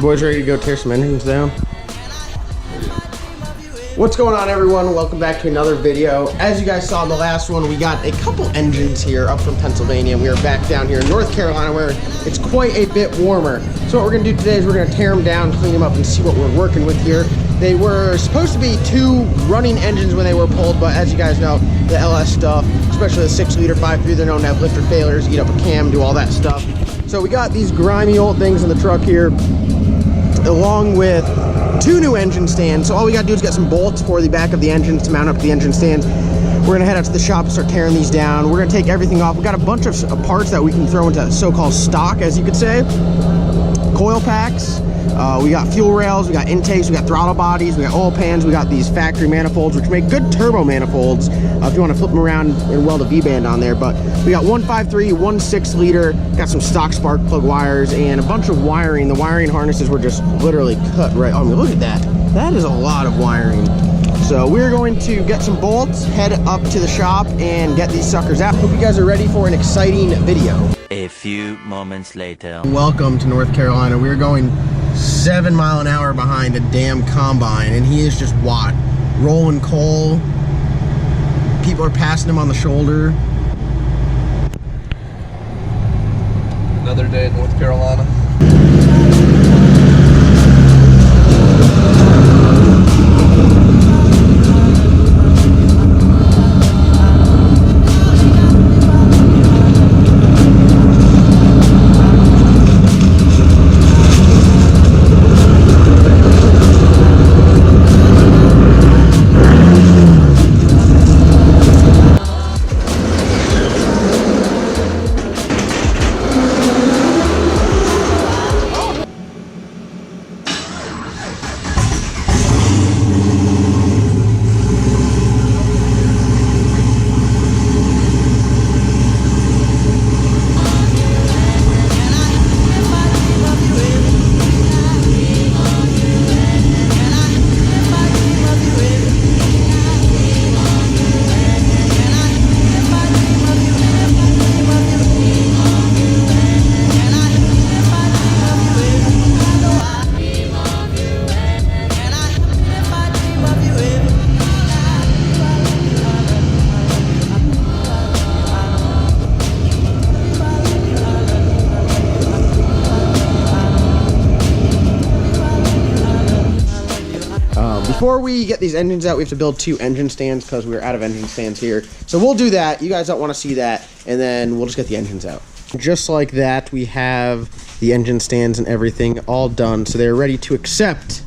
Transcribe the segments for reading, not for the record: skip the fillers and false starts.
Boys ready to go tear some engines down? What's going on, everyone? Welcome back to another video. As you guys saw in the last one, we got a couple engines here up from Pennsylvania. We are back down here in North Carolina where it's quite a bit warmer. So what we're gonna do today is we're gonna tear them down, clean them up, and see what we're working with here. They were supposed to be 2 running engines when they were pulled, but as you guys know, the LS stuff, especially the 6-liter 5.3, they're known to have lifter failures, eat up a cam, do all that stuff. So we got these grimy old things in the truck here, along with 2 new engine stands. So all we gotta do is get some bolts for the back of the engines to mount up to the engine stands. We're gonna head out to the shop and start tearing these down. We're gonna take everything off. We got a bunch of parts that we can throw into so-called stock, as you could say. Coil packs, we got fuel rails, we got intakes, we got throttle bodies, we got oil pans, we got these factory manifolds, which make good turbo manifolds if you want to flip them around and weld a V-band on there. But we got 1.53, 1.6 liter, got some stock spark plug wires, and a bunch of wiring. The wiring harnesses were just literally cut right. I mean, look at that. That is a lot of wiring. So we're going to get some bolts, head up to the shop, and get these suckers out. Hope you guys are ready for an exciting video. A few moments later. Welcome to North Carolina. We're going 7 miles an hour behind a damn combine, and he is just what? Rolling coal. People are passing him on the shoulder. Another day in North Carolina. Before we get these engines out, we have to build 2 engine stands because we're out of engine stands here. So we'll do that. You guys don't want to see that, and then we'll just get the engines out. Just like that, we have the engine stands and everything all done, so they're ready to accept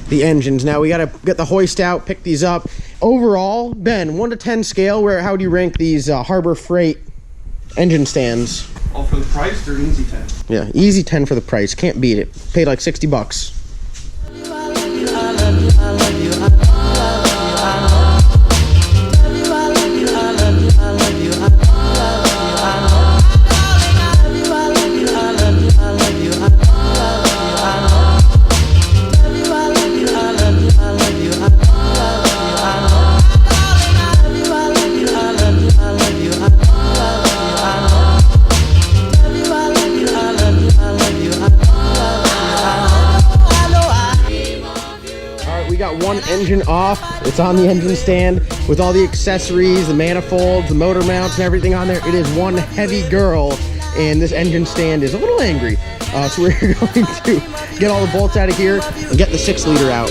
the engines. Now we got to get the hoist out, pick these up. Overall, Ben, 1 to 10 scale, how do you rank these Harbor Freight engine stands? Oh, for the price, they're an easy 10. Yeah, easy 10 for the price. Can't beat it. Paid like 60 bucks. Got 1 engine off. It's on the engine stand with all the accessories, the manifolds, the motor mounts, and everything on there. It is one heavy girl, and this engine stand is a little angry. So we're going to get all the bolts out of here and get the 6 liter out.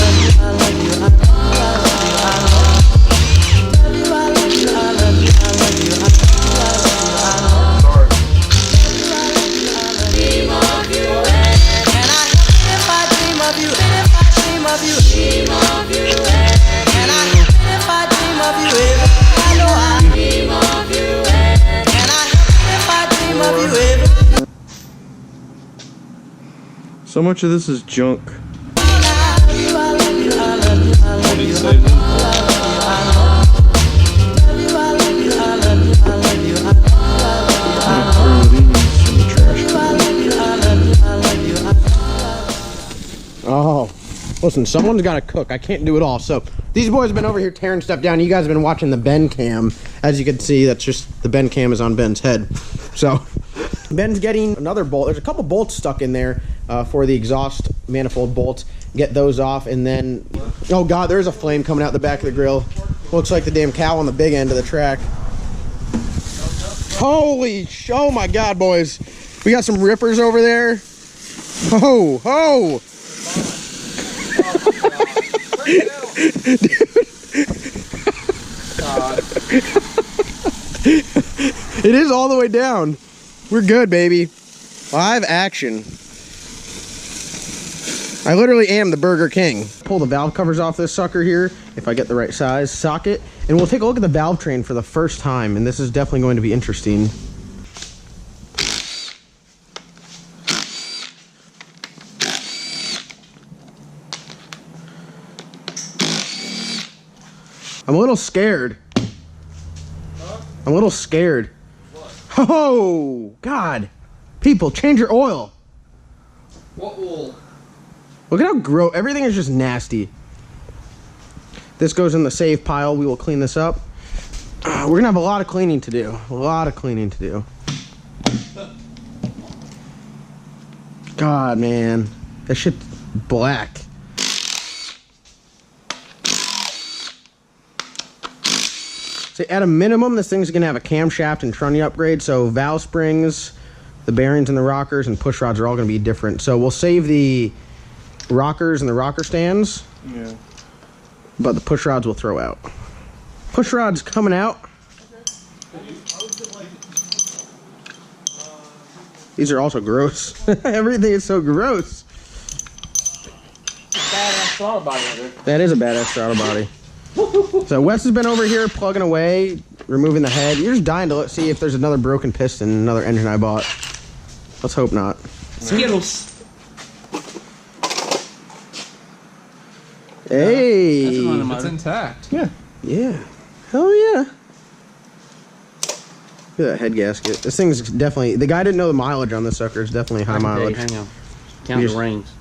So much of this is junk. Oh, listen, someone's got to cook. I can't do it all. So these boys have been over here tearing stuff down. You guys have been watching the Ben cam. As you can see, that's just the Ben cam is on Ben's head. So Ben's getting another bolt. There's a couple bolts stuck in there for the exhaust manifold bolts. Get those off, and then, oh god, there's a flame coming out the back of the grill. Looks like the damn cow on the big end of the track. Holy, oh my god, boys. We got some rippers over there. Ho, ho. It is all the way down. We're good, baby. Live action. I literally am the Burger King. Pull the valve covers off this sucker here, if I get the right size socket, and we'll take a look at the valve train for the first time, and this is definitely going to be interesting. I'm a little scared. I'm a little scared. What? Oh, God. People, change your oil. What oil? Look at how gross. Everything is just nasty. This goes in the save pile. We will clean this up. We're going to have a lot of cleaning to do. A lot of cleaning to do. God, man. That shit's black. So at a minimum, this thing's going to have a camshaft and trunnion upgrade. So valve springs, the bearings and the rockers, and push rods are all going to be different. So we'll save the rockers and the rocker stands. Yeah. But the push rods we'll throw out. Push rods coming out. These are also gross. Everything is so gross. Badass throttle body over there. That is a badass throttle body. So Wes has been over here plugging away, removing the head. You're just dying to see if there's another broken piston in another engine I bought. Let's hope not. Skittles. Hey. It's intact. Yeah. Yeah. Hell yeah. Look at that head gasket. This thing's definitely, the guy didn't know the mileage on this sucker. It's definitely high mileage. Hang on. Count the rings.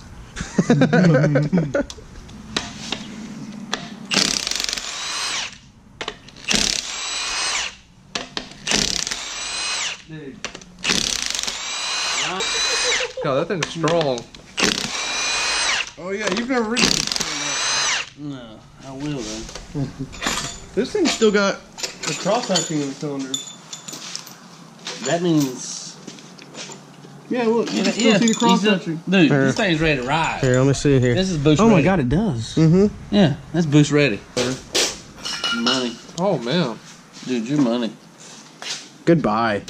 Dude. God, that thing's strong. Oh yeah, you've never ridden it. No, I will then. This thing's still got the cross-hatching in the cylinders. That means... Yeah, look, you can still yeah, see the cross-hatching. Dude, this thing's ready to ride. Here, let me see here. This is boost Oh ready. my god, it does. Mm-hmm. Yeah, that's boost ready. Money. Oh man. Dude, your money. Goodbye.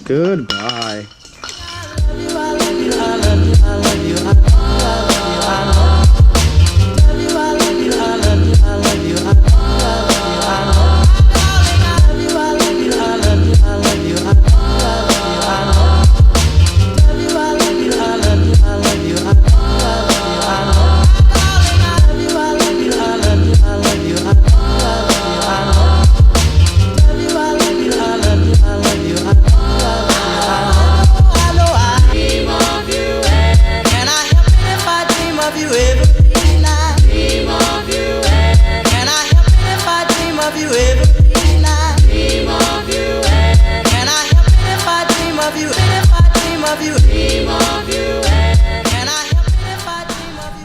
Goodbye.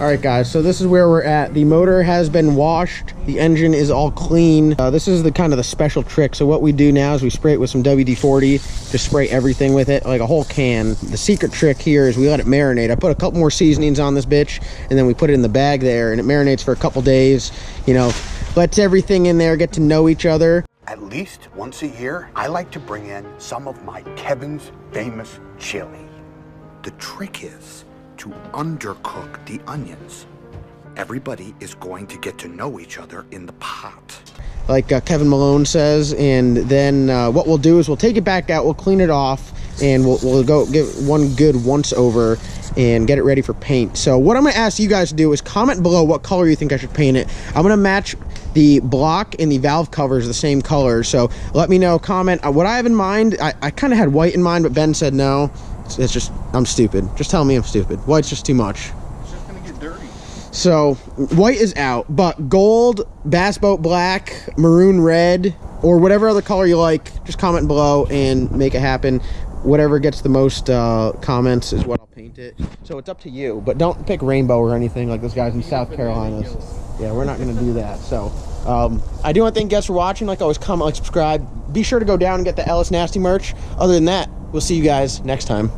Alright guys, so this is where we're at. The motor has been washed. The engine is all clean. This is the kind of the special trick. So what we do now is we spray it with some WD-40. Just spray everything with it, like a whole can. The secret trick here is we let it marinate. I put a couple more seasonings on this bitch, and then we put it in the bag there, and it marinates for a couple days. You know, lets everything in there get to know each other. At least once a year, I like to bring in some of my Kevin's famous chili. The trick is to undercook the onions. Everybody is going to get to know each other in the pot. Like Kevin Malone says, and then what we'll do is we'll take it back out, we'll clean it off, and we'll go get one good once over and get it ready for paint. So what I'm gonna ask you guys to do is comment below what color you think I should paint it. I'm gonna match the block and the valve covers the same color, so let me know, comment. What I have in mind, I kind of had white in mind, but Ben said no. It's just, I'm stupid. Just tell me I'm stupid. White's just too much. It's just gonna get dirty. So white is out, but gold, bass boat black, maroon red, or whatever other color you like, just comment below and make it happen. whatever gets the most comments is what I'll paint it. So it's up to you, but don't pick rainbow or anything like those guys in South Carolina. Yeah, we're not gonna do that. So I do want to thank you guys for watching. Like always, comment, like, subscribe. Be sure to go down and get the Ellis Nasty merch. Other than that, we'll see you guys next time.